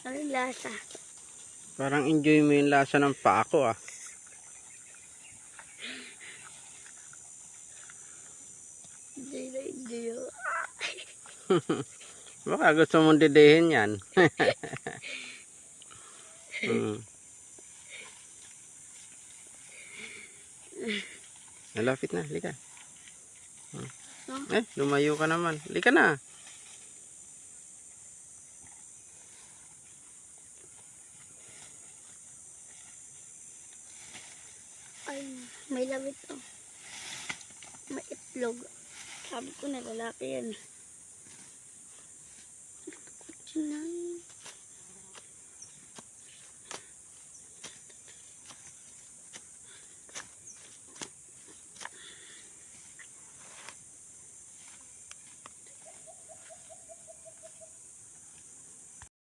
Ano yung lasa? Parang enjoy mo yung lasa ng paa ko ah. Enjoy na enjoy. Baka gusto mong didihin yan. Malapit na, halika. Lumayo ka naman. Halika na. Ay, may labit oh. May itlog. Sabi ko na lalaki yan. Kutsinahin.